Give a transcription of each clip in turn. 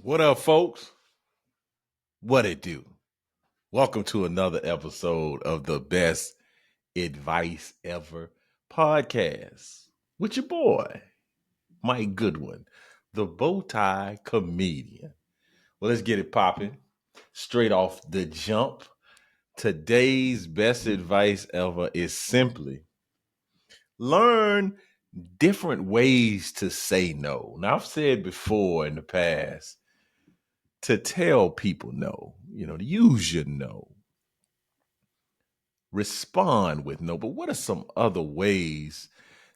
What up, folks? What it do? Welcome to another episode of the Best Advice Ever podcast with your boy, Mike Goodwin, the bow tie comedian. Well, let's get it popping. Straight off the jump. Today's best advice ever is simply learn different ways to say no. Now, I've said before in the past, to tell people no, to use your no, respond with no. But what are some other ways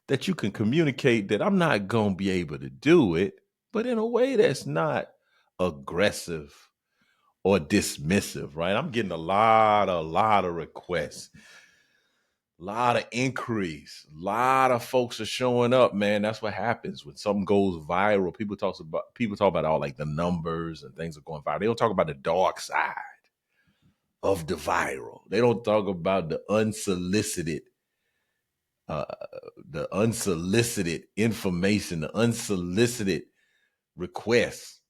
that you can communicate that I'm not going to be able to do it, but in a way that's not aggressive or dismissive, right? I'm getting a lot of requests, a lot of inquiries, a lot of folks are showing up, man. That's what happens when something goes viral. People talk about all like the numbers and things are going viral. They don't talk about the dark side of the viral. They don't talk about uh, the unsolicited information, the unsolicited requests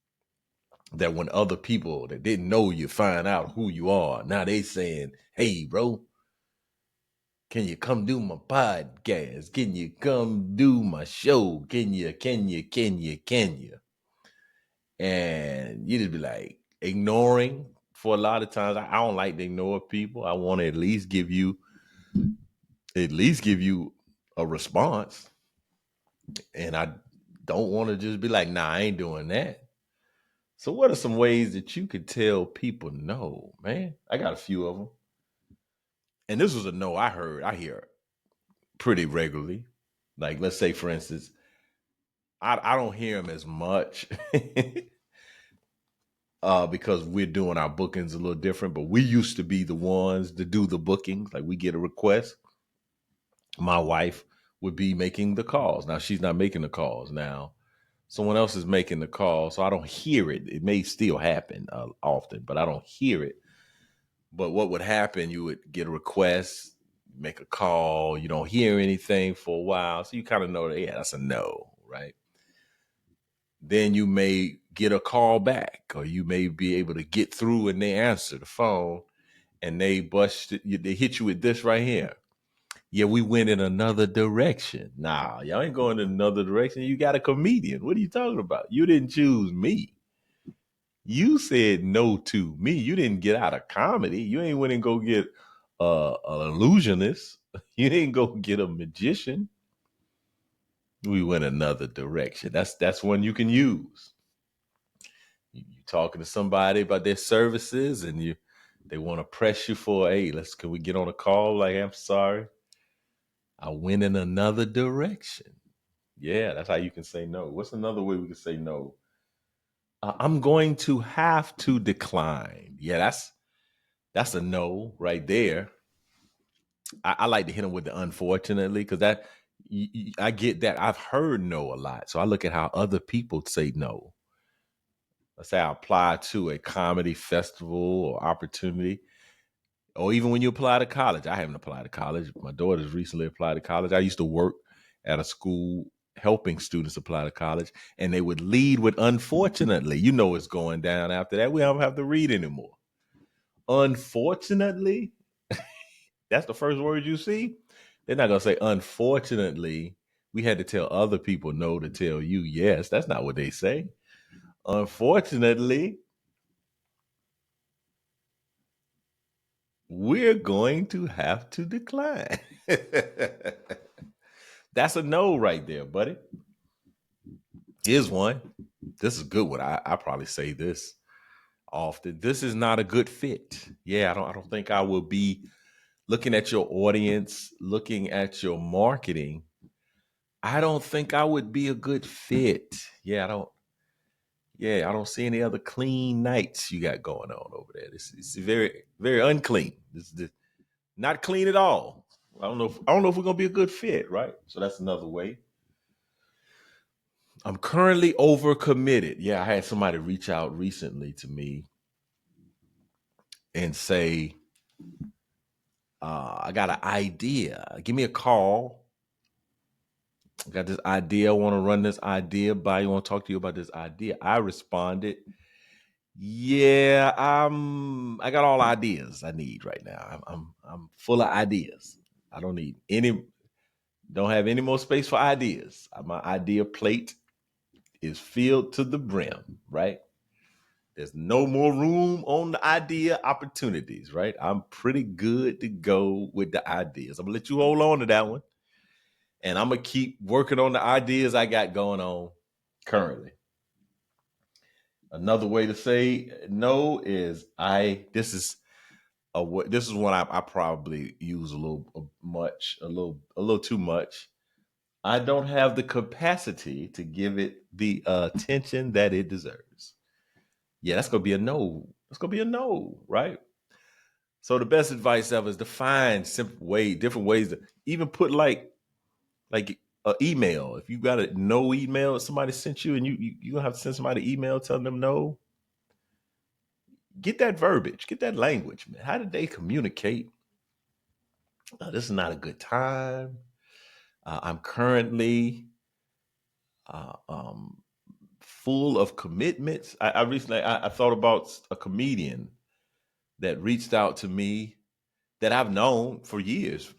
that when other people that didn't know you find out who you are. Now they saying, "Hey, bro, can you come do my podcast? Can you come do my show? Can you? And you just be like ignoring for a lot of times. I don't like to ignore people. I want to at least give you a response. And I don't want to just be like, nah, I ain't doing that. So what are some ways that you could tell people no, man? I got a few of them. And this was a no I hear pretty regularly. Like, let's say, for instance, I don't hear them as much because we're doing our bookings a little different, but we used to be the ones to do the bookings. Like, we get a request. My wife would be making the calls. Now, she's not making the calls now. Someone else is making the call, so I don't hear it. It may still happen often, but I don't hear it. But what would happen, you would get a request, make a call, you don't hear anything for a while, so you kind of know that, yeah, that's a no, right? Then you may get a call back, or you may be able to get through and they answer the phone, and they hit you with this right here. Yeah, we went in another direction. Nah, y'all ain't going in another direction. You got a comedian. What are you talking about? You didn't choose me. You said no to me. You didn't get out of comedy. You ain't went and go get an illusionist. You didn't go get a magician. We went another direction. That's one you can use. You talking to somebody about their services, and they want to press you for, hey, can we get on a call? Like, I'm sorry, I went in another direction. Yeah, that's how you can say no. What's another way we can say no? I'm going to have to decline. Yeah, that's a no right there. I like to hit them with the unfortunately, because I get that. I've heard no a lot, so I look at how other people say no. Let's say I apply to a comedy festival or opportunity, or even when you apply to college. I haven't applied to college. My daughter's recently applied to college. I used to work at a school helping students apply to college, and they would lead with unfortunately. You know what's going down after that. We don't have to read anymore. Unfortunately, that's the first word you see. They're not going to say, unfortunately, we had to tell other people no to tell you yes. That's not what they say. Unfortunately, we're going to have to decline. That's a no right there, buddy. Here's one. This is a good one. I probably say this often. This is not a good fit. Yeah, I don't think I will be looking at your audience, looking at your marketing. I don't think I would be a good fit. I don't see any other clean nights you got going on over there. It's very, very unclean. This not clean at all. I don't know if we're gonna be a good fit, right? So that's another way. I'm currently overcommitted. Yeah, I had somebody reach out recently to me and say, I got an idea. Give me a call. I got this idea. I want to run this idea by you. I want to talk to you about this idea. I responded Yeah, I got all ideas I need right now. I'm full of ideas. I don't have any more space for ideas. My idea plate is filled to the brim, right? There's no more room on the idea opportunities, right? I'm pretty good to go with the ideas. I'm gonna let you hold on to that one. And I'm gonna keep working on the ideas I got going on currently. Another way to say no is this is one I probably use a little much, a little too much. I don't have the capacity to give it the attention that it deserves. Yeah, that's gonna be a no. That's gonna be a no, right? So the best advice ever is to find different ways to even put like an email. If you got a no email somebody sent you, and you gonna have to send somebody an email telling them no, get that verbiage, get that language, man. How did they communicate? This is not a good time. I'm currently uh, um, full of commitments. I recently I thought about a comedian that reached out to me that I've known for years,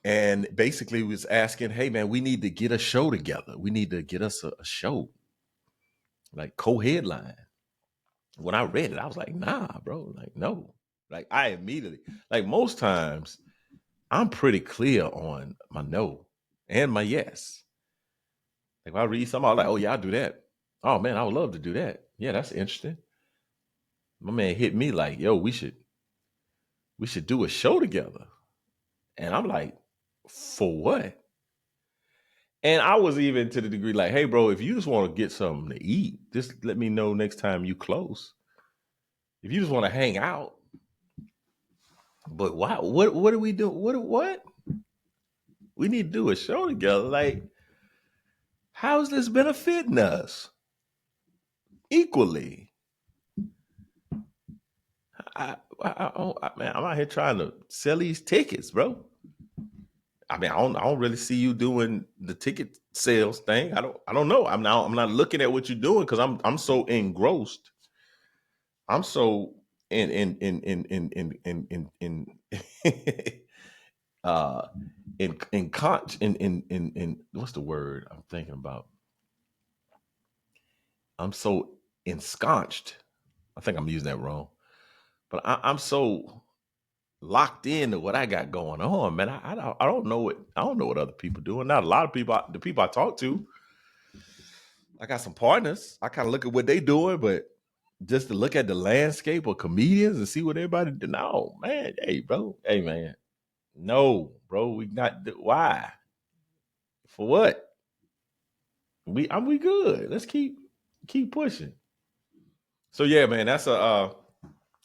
and basically was asking, "Hey, man, we need to get a show together. We need to get us a show, like co-headline." When I read it, I was like, "Nah, bro, like no." Like I immediately, like most times, I'm pretty clear on my no and my yes. Like if I read something, I'm like, "Oh yeah, I'll do that." Oh man, I would love to do that. Yeah, that's interesting. My man hit me like, "Yo, we should do a show together," and I'm like, "For what?" And I was even to the degree like, "Hey, bro, if you just want to get something to eat, just let me know next time you close. If you just want to hang out, but why? What do we do? What? We need to do a show together. Like, how's this benefiting us equally?" Man, I'm out here trying to sell these tickets, bro. I mean, I don't really see you doing the ticket sales thing. I don't know. I'm not looking at what you're doing because I'm so engrossed. I'm so in uh in what's the word I'm thinking about? I'm so ensconced. I think I'm using that wrong, but I'm so locked into what I got going on, man. I don't know what other people doing. Not a lot of people. The people I talk to, I got some partners. I kind of look at what they doing, but just to look at the landscape of comedians and see what everybody do. No, man. Hey, bro. Hey, man. No, bro. We not. Why? For what? We good. Let's keep pushing. So yeah, man. That's a.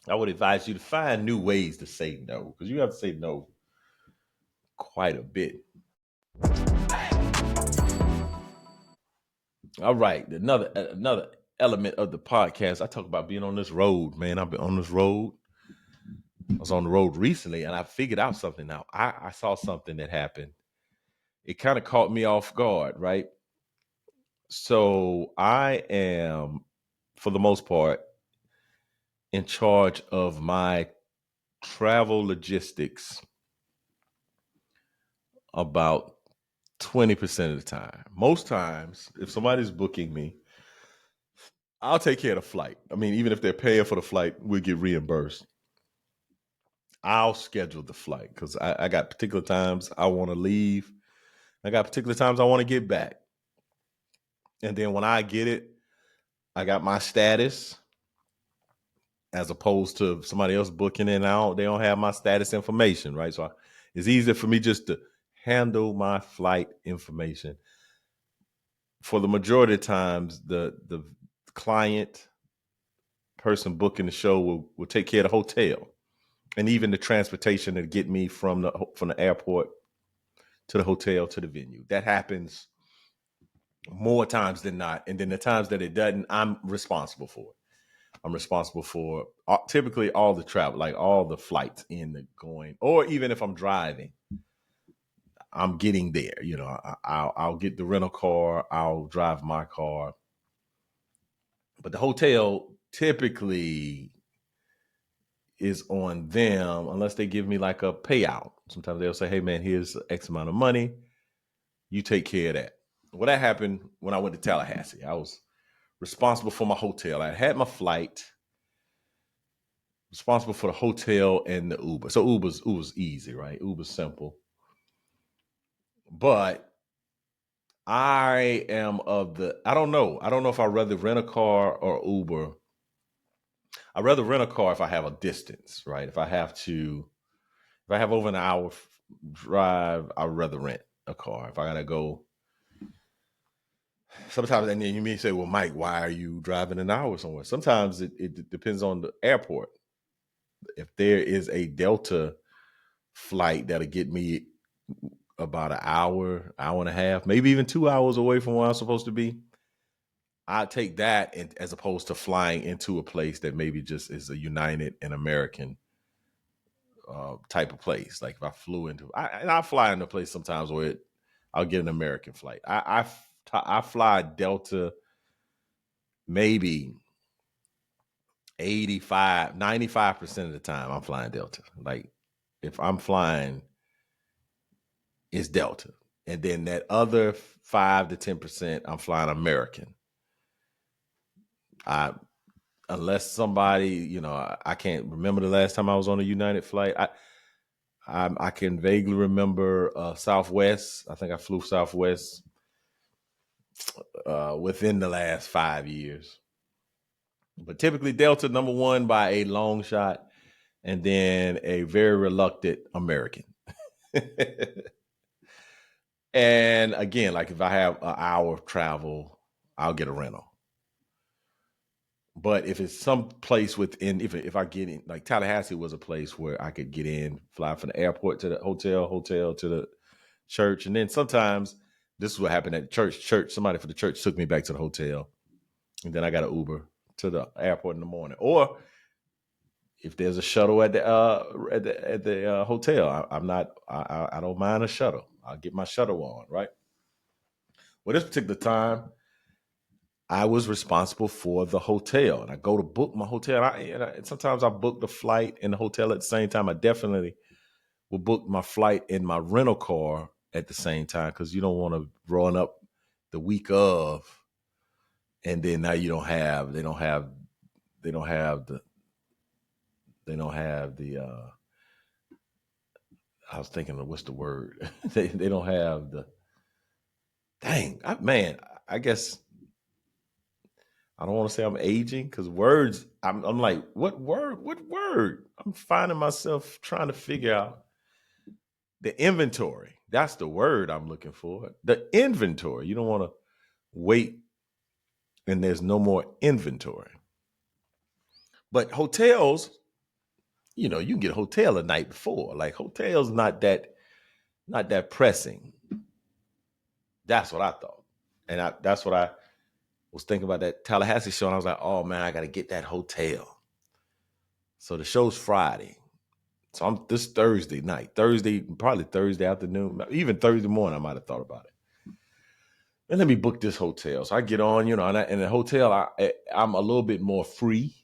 I would advise you to find new ways to say no because you have to say no quite a bit. All right, another element of the podcast. I talk about being on this road, man. I've been on this road. I was on the road recently, and I figured out something. Now I saw something that happened. It kind of caught me off guard, right? So I am, for the most part, in charge of my travel logistics about 20% of the time. Most times, if somebody's booking me, I'll take care of the flight. I mean, even if they're paying for the flight, we'll get reimbursed. I'll schedule the flight because I got particular times I want to leave. I got particular times I want to get back. And then when I get it, I got my status as opposed to somebody else booking in and out. They don't have my status information, right? So it's easier for me just to handle my flight information. For the majority of times, the client person booking the show will take care of the hotel and even the transportation to get me from the airport to the hotel to the venue. That happens more times than not. And then the times that it doesn't, I'm responsible for it. I'm responsible for typically all the travel, like all the flights in the going, or even if I'm driving, I'm getting there. You know, I'll get the rental car, I'll drive my car, But the hotel typically is on them unless they give me like a payout. Sometimes they'll say, hey man, here's X amount of money. You take care of that. Well, that happened when I went to Tallahassee. I was responsible for my hotel. I had my flight, responsible for the hotel and the Uber. So Uber's easy, right? Uber's simple. But I am I don't know. I don't know if I'd rather rent a car or Uber. I'd rather rent a car if I have a distance, right? If I have over an hour drive, I'd rather rent a car. If I gotta go, sometimes, and then you may say, well, Mike, why are you driving an hour somewhere? Sometimes it depends on the airport. If there is a Delta flight that'll get me about an hour, hour and a half, maybe even 2 hours away from where I'm supposed to be, I take that as opposed to flying into a place that maybe just is a United and American type of place. Like if I flew into, I fly into a place sometimes where I'll get an American flight. I fly Delta maybe 85, 95% of the time I'm flying Delta. Like if I'm flying, it's Delta. And then that other 5 to 10%, I'm flying American. Unless somebody, I can't remember the last time I was on a United flight. I can vaguely remember Southwest. I think I flew Southwest within the last 5 years. But typically Delta number one by a long shot, and then a very reluctant American. And again, like if I have an hour of travel, I'll get a rental. But if it's some place within, if I get in, like Tallahassee was a place where I could get in, fly from the airport to the hotel to the church. And then sometimes this is what happened at church. Somebody for the church took me back to the hotel. And then I got an Uber to the airport in the morning. Or if there's a shuttle at the hotel, I don't mind a shuttle. I'll get my shuttle on, right? Well, this particular time, I was responsible for the hotel, and I go to book my hotel. And sometimes I book the flight and the hotel at the same time. I definitely will book my flight and my rental car at the same time because you don't want to run up the week of, and then now they don't have the. I was thinking of what's the word? they don't have the. Dang, I guess I don't want to say I'm aging because words. I'm like, what word? What word? I'm finding myself trying to figure out the inventory. That's the word I'm looking for. The inventory. You don't want to wait and there's no more inventory. But hotels, you can get a hotel the night before. Like hotels, not that pressing. That's what I thought, and that's what I was thinking about that Tallahassee show. And I was like, oh man, I got to get that hotel. So the show's Friday. So I'm this Thursday night, probably Thursday afternoon, even Thursday morning, I might have thought about it. And let me book this hotel. So I get on, and the hotel, I'm a little bit more free.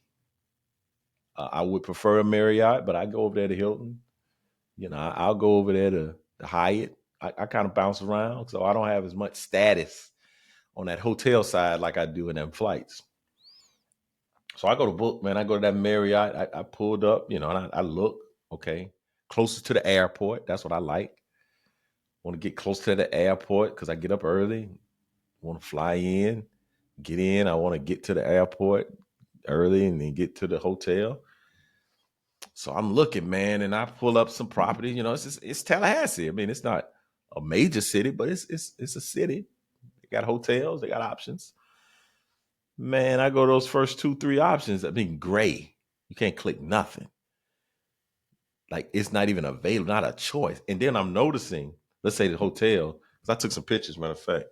I would prefer a Marriott, but I go over there to Hilton. I'll go over there to the Hyatt. I kind of bounce around, so I don't have as much status on that hotel side like I do in them flights. So I go to book, man. I go to that Marriott. I pulled up, and I look, okay, closest to the airport. That's what I like. Want to get close to the airport because I get up early. Want to fly in, get in. I want to get to the airport early and then get to the hotel. So I'm looking, man, and I pull up some property. It's Tallahassee. I mean, it's not a major city, but it's a city. They got hotels. They got options. Man, I go to those first 2-3 options. I mean, gray. You can't click nothing. Like it's not even available, not a choice. And then I'm noticing, let's say the hotel, because I took some pictures, matter of fact.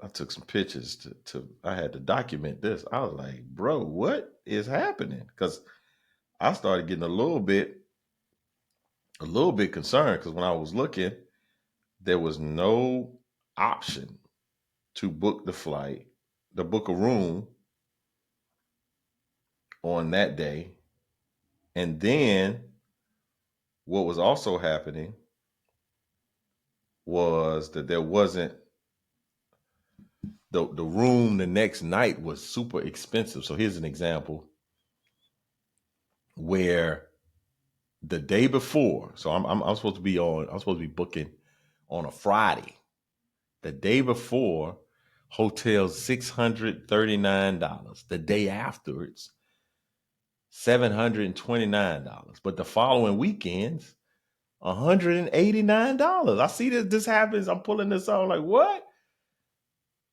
I took some pictures I had to document this. I was like, bro, what is happening? Because I started getting a little bit concerned because when I was looking, there was no option to book the flight to book a room on that day. And then what was also happening was that there wasn't the room the next night was super expensive. So here's an example where the day before, so I'm supposed to be booking on a Friday. The day before, hotels $639. The day afterwards, $729. But the following weekends, $189. I see this happens. I'm pulling this out. I'm like, what?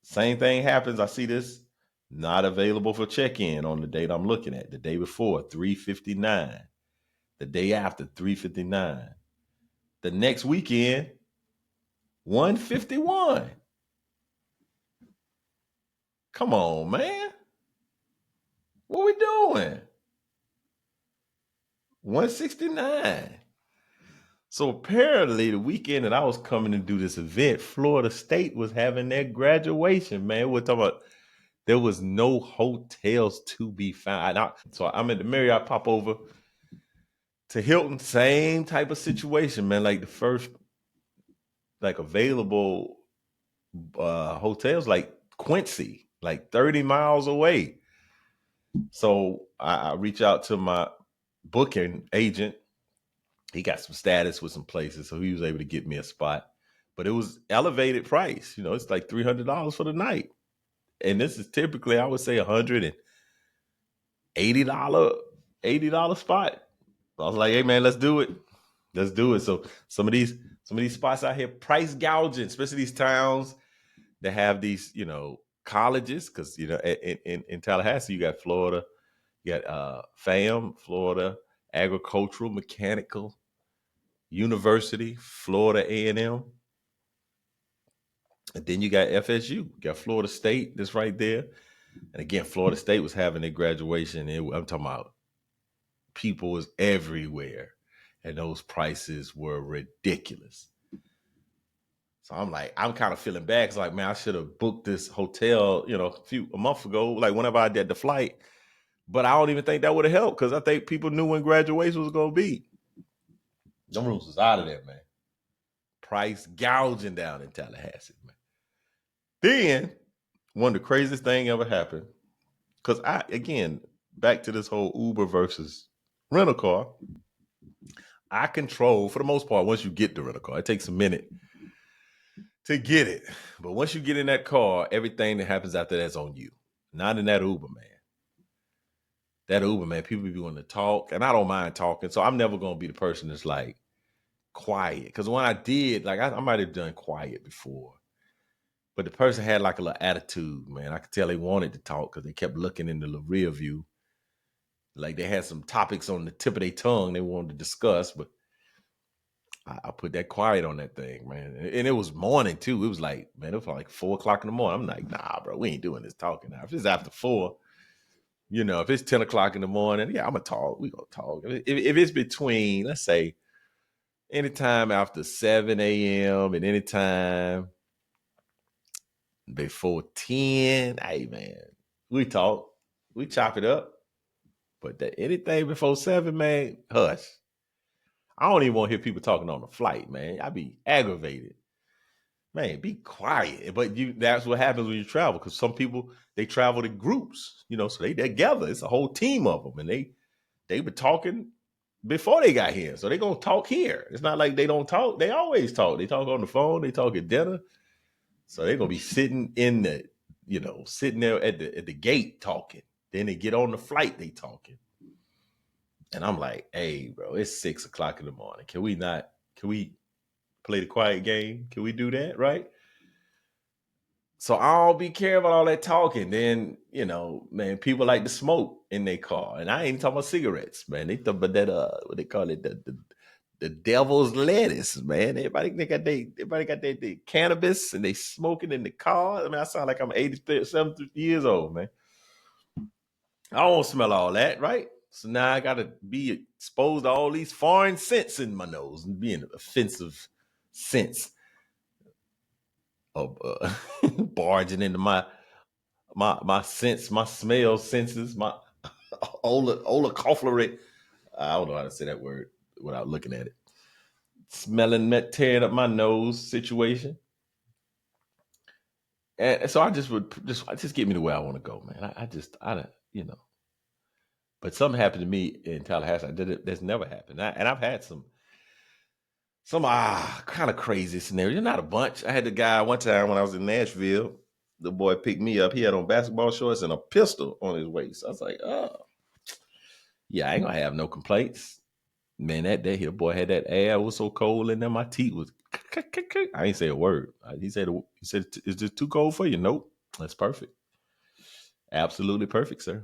Same thing happens. I see this not available for check-in on the date I'm looking at. The day before, $359. The day after, $359. The next weekend, $151. Come on, man. What we doing? $169. So apparently the weekend that I was coming to do this event, Florida State was having their graduation, man. We're talking about there was no hotels to be found. So I'm at the Marriott, pop over to Hilton, same type of situation, man. Like the first available hotels, like Quincy, like 30 miles away. So I reach out to my booking agent. He got some status with some places, so he was able to get me a spot. But it was elevated price. It's like $300 for the night. And this is typically, I would say, $180 spot. I was like, hey man, let's do it. Let's do it. So some of these spots out here, price gouging, especially these towns that have these, colleges, because in Tallahassee, you got Florida, you got FAM, Florida Agricultural Mechanical University, Florida A&M. And then you got FSU, you got Florida State that's right there. And again, Florida State was having their graduation. I'm talking about people was everywhere. And those prices were ridiculous. So I'm kind of feeling bad. Cause like, man, I should have booked this hotel, a month ago, like whenever I did the flight. But I don't even think that would have helped because I think people knew when graduation was going to be. Them rooms was out of there, man. Price gouging down in Tallahassee, man. Then one of the craziest thing ever happened, because again, back to this whole Uber versus rental car, I control, for the most part, once you get the rental car, it takes a minute to get it. But once you get in that car, everything that happens after that's on you. Not in that Uber, man. That Uber, man, people be wanting to talk, and I don't mind talking, so I'm never going to be the person that's like quiet. Because when I did, like I might have done quiet before, but the person had like a little attitude, man. I could tell they wanted to talk because they kept looking in the rear view. Like they had some topics on the tip of their tongue they wanted to discuss, but I put that quiet on that thing, man. And it was morning too. It was like, man, it was like 4:00 in the morning. I'm like, nah, bro, we ain't doing this talking now. If it's after 4, if it's 10:00 in the morning, yeah, I'm gonna talk. We gonna talk. If it's between, let's say, anytime after 7 a.m. and anytime before 10, hey man, we talk, we chop it up. But anything before 7, man, hush. I don't even want to hear people talking on the flight, man. I be aggravated. Man, be quiet. But that's what happens when you travel, because some people, they travel in groups, so they together. It's a whole team of them. And they were talking before they got here. So they gonna talk here. It's not like they don't talk. They always talk. They talk on the phone, they talk at dinner. So they're gonna be sitting in sitting there at the gate talking. Then they get on the flight, they talking. And I'm like, hey, bro, it's 6:00 in the morning. Can we play the quiet game? Can we do that? Right? So I'll be careful about all that talking. Then, man, people like to smoke in their car. And I ain't talking about cigarettes, man. They talk about that what they call it, the devil's lettuce, man. Everybody got their cannabis and they smoking in the car. I mean, I sound like I'm 70 years old, man. I don't smell all that, right? So now I gotta be exposed to all these foreign scents in my nose and being offensive scents of barging into my sense, my smell senses, my olfactory. I don't know how to say that word without looking at it. Smelling that tearing up my nose situation. And so I just would just get me to where I want to go, man. I don't, But something happened to me in Tallahassee. That's never happened. And I've had some kind of crazy scenarios. Not a bunch. I had the guy one time when I was in Nashville. The boy picked me up. He had on basketball shorts and a pistol on his waist. I was like, oh, yeah, I ain't gonna have no complaints. Man, that day, the boy had that air. It was so cold in there. My teeth was. I ain't say a word. He said, "Is this too cold for you?" Nope. That's perfect. Absolutely perfect, sir.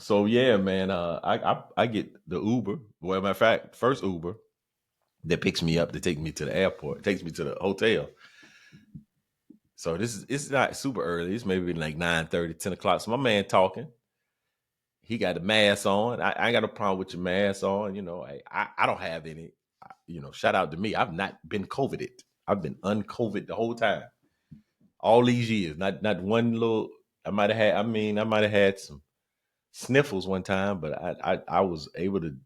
So yeah, man. I get the Uber. Well, matter of fact, first Uber that picks me up to take me to the airport, takes me to the hotel. So it's not super early. It's maybe like 9:30, 10 o'clock. So my man talking. He got the mask on. I ain't got a problem with your mask on. I don't have any. Shout out to me. I've not been COVIDed. I've been uncovid the whole time. All these years. Not one little. I might have had. I might have had some sniffles one time, but I was able to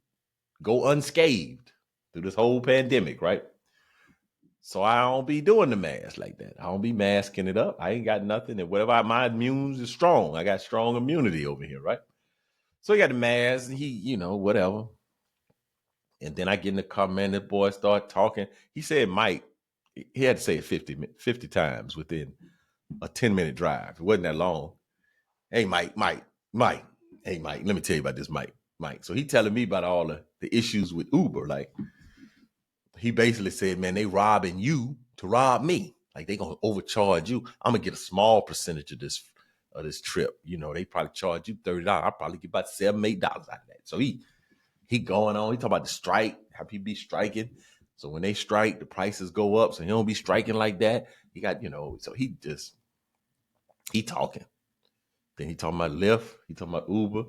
go unscathed through this whole pandemic, right? So I don't be doing the mask like that. I don't be masking it up. I ain't got nothing. And whatever my immune is strong. I got strong immunity over here, right? So he got the mask and he, whatever. And then I get in the car, man, the boy start talking. He said Mike. He had to say it 50 times within a 10-minute drive. It wasn't that long. Hey, Mike. Hey, Mike, let me tell you about this, Mike. So he telling me about all the issues with Uber. Like, he basically said, man, they robbing you to rob me. Like, they gonna overcharge you. I'm gonna get a small percentage of this trip. They probably charge you $30. I'll probably get about $7, $8 out of that. So he going on. He talking about the strike, how people be striking. So when they strike, the prices go up. So he don't be striking like that. He got, so he talking. Then he talking about Lyft. He talking about Uber.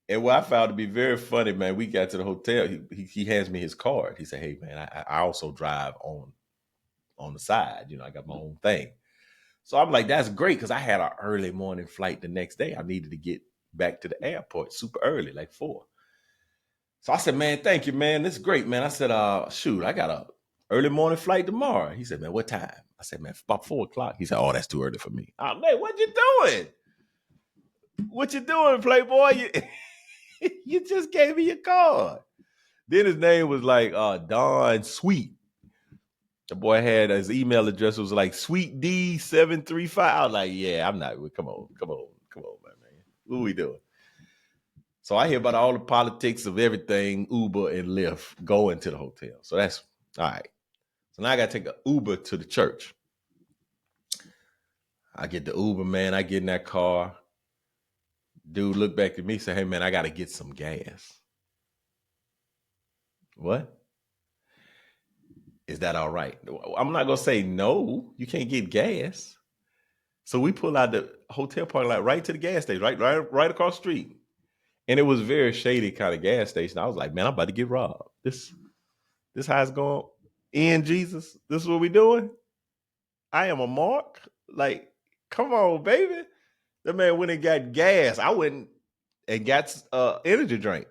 And what I found to be very funny, man, we got to the hotel. He hands me his card. He said, hey, man, I also drive on the side. I got my own thing. So I'm like, that's great because I had an early morning flight the next day. I needed to get back to the airport super early, like 4. So I said, man, thank you, man. This is great, man. I said, shoot, I got a early morning flight tomorrow. He said, man, what time? I said, man, about 4 o'clock. He said, oh, that's too early for me. Oh, man, what you doing? What you doing, Playboy? You just gave me your card. Then his name was like Don Sweet. The boy had his email address was like Sweet D735. I was like, yeah, I'm not. Come on, man. What are we doing? So I hear about all the politics of everything, Uber and Lyft going to the hotel. So that's all right. So now I got to take an Uber to the church. I get the Uber, man. I get in that car. Dude look back at me, say, hey, man, I got to get some gas. What? Is that all right? I'm not going to say no. You can't get gas. So we pull out the hotel parking lot right to the gas station, right across the street. And it was a very shady kind of gas station. I was like, man, I'm about to get robbed. This how it's going. In Jesus, this is what we doing. I am a mark. Like, come on, baby. That man went and got gas. I went and got energy drink.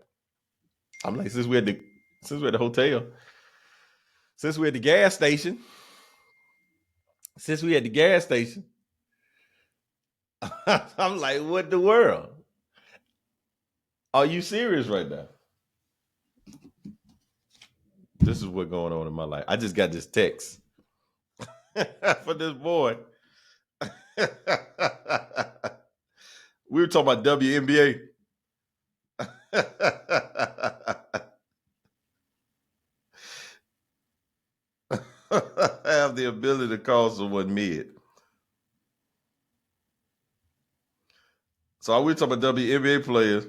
I'm like, since we're at the hotel, since we're at the gas station, I'm like, what the world? Are you serious right now? This is what's going on in my life. I just got this text for this boy. We were talking about WNBA. I have the ability to call someone mid. So we talking about WNBA players.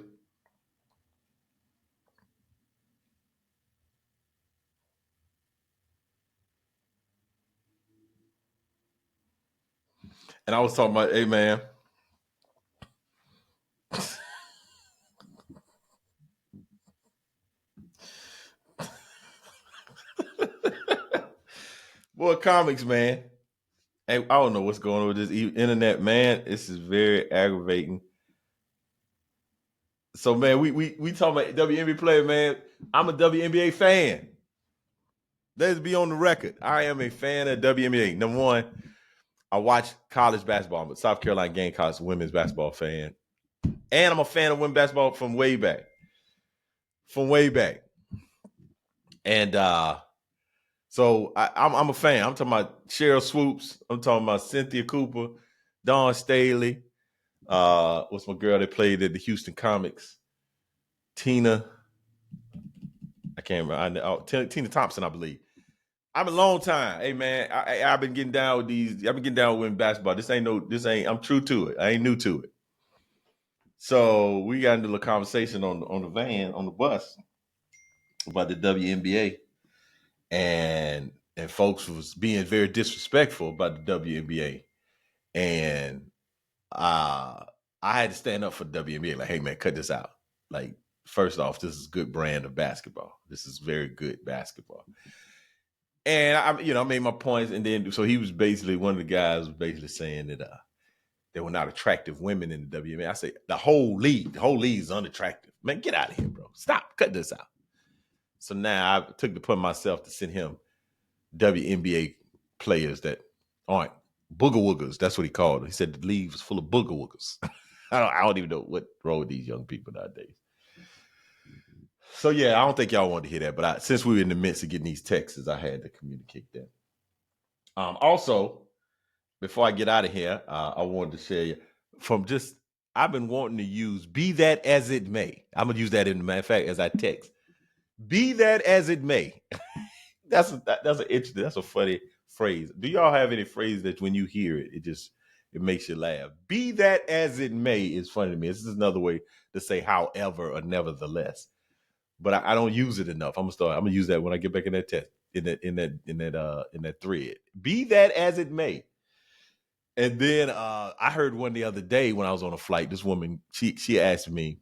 And I was talking about, hey man. Boy, comics, man. Hey, I don't know what's going on with this internet, man. This is very aggravating. So, man, we talking about WNBA player, man. I'm a WNBA fan. Let's be on the record. I am a fan of WNBA. Number one, I watch college basketball. I'm a South Carolina Gamecocks women's basketball fan. And I'm a fan of women's basketball from way back. From way back. And so I'm a fan. I'm talking about Cheryl Swoops. I'm talking about Cynthia Cooper, Dawn Staley. What's my girl that played at the Houston Comics? Tina. I can't remember. Tina Thompson, I believe. I'm a long time. Hey man, I've been getting down with these. I've been getting down with women basketball. This ain't. I'm true to it. I ain't new to it. So we got into a conversation on the van on the bus about the WNBA, and folks was being very disrespectful about the WNBA, and uh, I had to stand up for the WNBA. Like, hey man, cut this out. Like, first off, this is a good brand of basketball. This is very good basketball. And I made my points, and then so he was basically one of the guys was basically saying that there were not attractive women in the WNBA. I say the whole league is unattractive. Man, get out of here, bro. Stop, cut this out. So now I took it upon myself to send him WNBA players that aren't booger woogers. That's what he called them. He said the league was full of booger woogers. I don't even know what wrong with these young people nowadays. So yeah, I don't think y'all wanted to hear that, but since we were in the midst of getting these texts, I had to communicate that. Also, before I get out of here, I wanted to share you from just I've been wanting to use "be that as it may." I'm gonna use that in the matter of fact as I text. Be that as it may. That's a funny phrase. Do y'all have any phrase that when you hear it, it makes you laugh? Be that as it may is funny to me. This is another way to say however or nevertheless. But I don't use it enough. I'm gonna use that when I get back in that test in that thread. Be that as it may. And then I heard one the other day when I was on a flight. This woman, she asked me.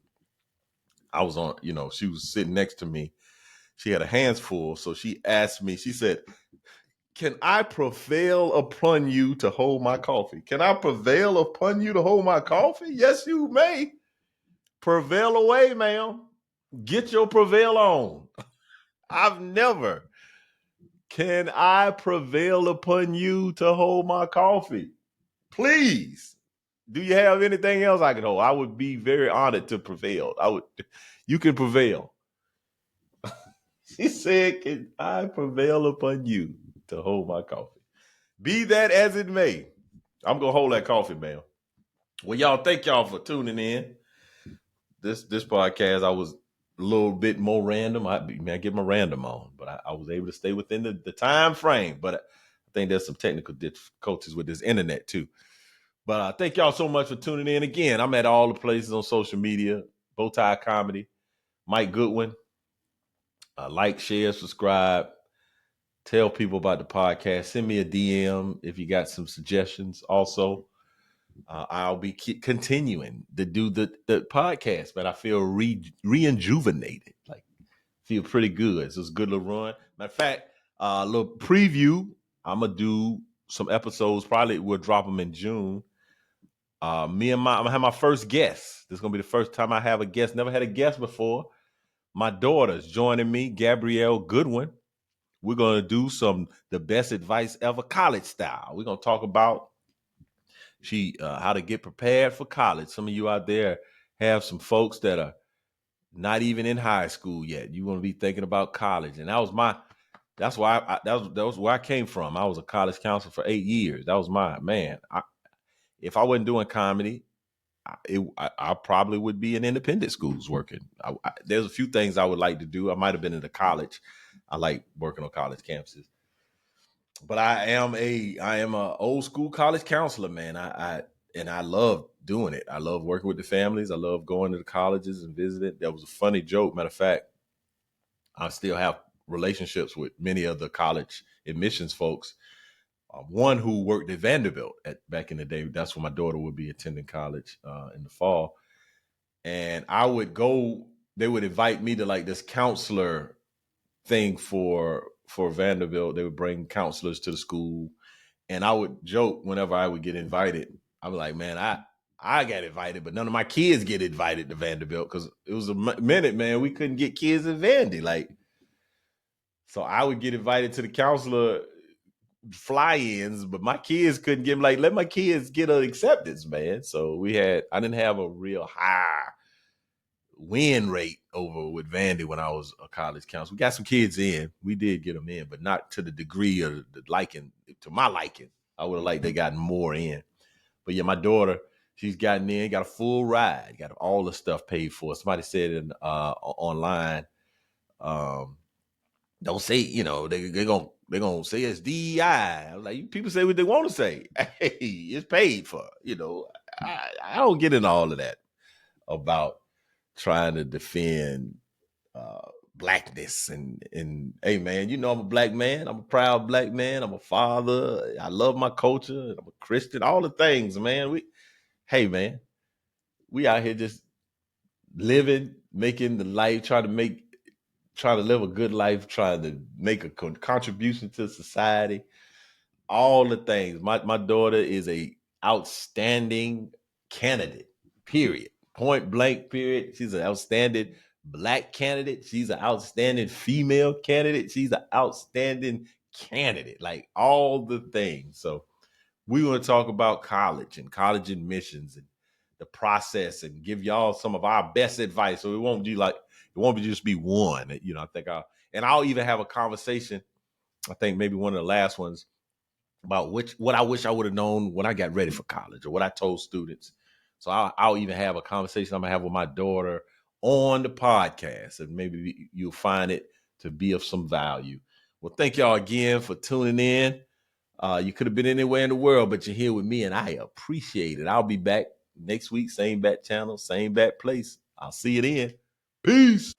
I was on, she was sitting next to me. She had her hands full, so she asked me. She said, "Can I prevail upon you to hold my coffee? Can I prevail upon you to hold my coffee? Yes, you may. Prevail away, ma'am. Get your prevail on. I've never. Can I prevail upon you to hold my coffee? Please. Do you have anything else I can hold? I would be very honored to prevail. You can prevail." She said, "Can I prevail upon you to hold my coffee? Be that as it may." I'm gonna hold that coffee, man. Well, y'all, thank y'all for tuning in. This podcast, I was a little bit more random. I get my random on, but I was able to stay within the time frame. But I think there's some technical difficulties with this internet too. But thank y'all so much for tuning in. Again, I'm at all the places on social media. Bowtie Comedy, Mike Goodwin. Like, share, subscribe. Tell people about the podcast. Send me a DM if you got some suggestions. Also, I'll be continuing to do the podcast, but I feel rejuvenated. Like, feel pretty good. So it's a good little run. Matter of fact, a little preview. I'm gonna do some episodes. Probably we'll drop them in June. I'm gonna have my first guest. This is gonna be the first time I have a guest. Never had a guest before. My daughter's joining me, Gabrielle Goodwin. We're gonna do the best advice ever, college style. We're gonna talk about how to get prepared for college. Some of you out there have some folks that are not even in high school yet. You want to be thinking about college, and that's that was where I came from. I was a college counselor for 8 years. That was my man. If I wasn't doing comedy, I probably would be in independent schools working. There's a few things I would like to do. I might have been in the college. I like working on college campuses, but I am a old school college counselor, man. I love doing it. I love working with the families. I love going to the colleges and visiting. That was a funny joke. Matter of fact, I still have relationships with many of the college admissions folks. One who worked at Vanderbilt back in the day. That's where my daughter would be attending college in the fall. And I would go. They would invite me to like this counselor thing for Vanderbilt. They would bring counselors to the school, And I would joke whenever I would get invited. I was like, man, I got invited, but none of my kids get invited to Vanderbilt because it was a minute, man. We couldn't get kids in Vandy. Like, so I would get invited to the counselor fly-ins, but my kids couldn't get them. Like, let my kids get an acceptance, man. So I didn't have a real high win rate over with Vandy when I was a college counselor. We got some kids in. We did get them in, but not to the degree of the liking, to my liking. I would have liked they gotten more in. But yeah, my daughter, she's gotten in, got a full ride, got all the stuff paid for. Somebody said in online, don't say, they're gonna say it's DEI. I'm like, people say what they want to say. Hey, it's paid for. I don't get into all of that about trying to defend uh, blackness and hey man, I'm a black man. I'm a proud black man. I'm a father. I love my culture. I'm a Christian. All the things, man. Hey man, we out here just living, making the life, trying to live a good life, trying to make a contribution to society. All the things. My daughter is a outstanding candidate. Period. Point blank. Period. She's an outstanding black candidate. She's an outstanding female candidate. She's an outstanding candidate. Like all the things. So we want to talk about college and college admissions and the process and give y'all some of our best advice. So it won't be just be one. I'll even have a conversation. I think maybe one of the last ones about what I wish I would have known when I got ready for college or what I told students. So I'll even have a conversation I'm gonna have with my daughter on the podcast, and maybe you'll find it to be of some value. Well, thank y'all again for tuning in. You could have been anywhere in the world, but you're here with me, and I appreciate it. I'll be back next week, same bat channel, same bat place. I'll see you then. Peace.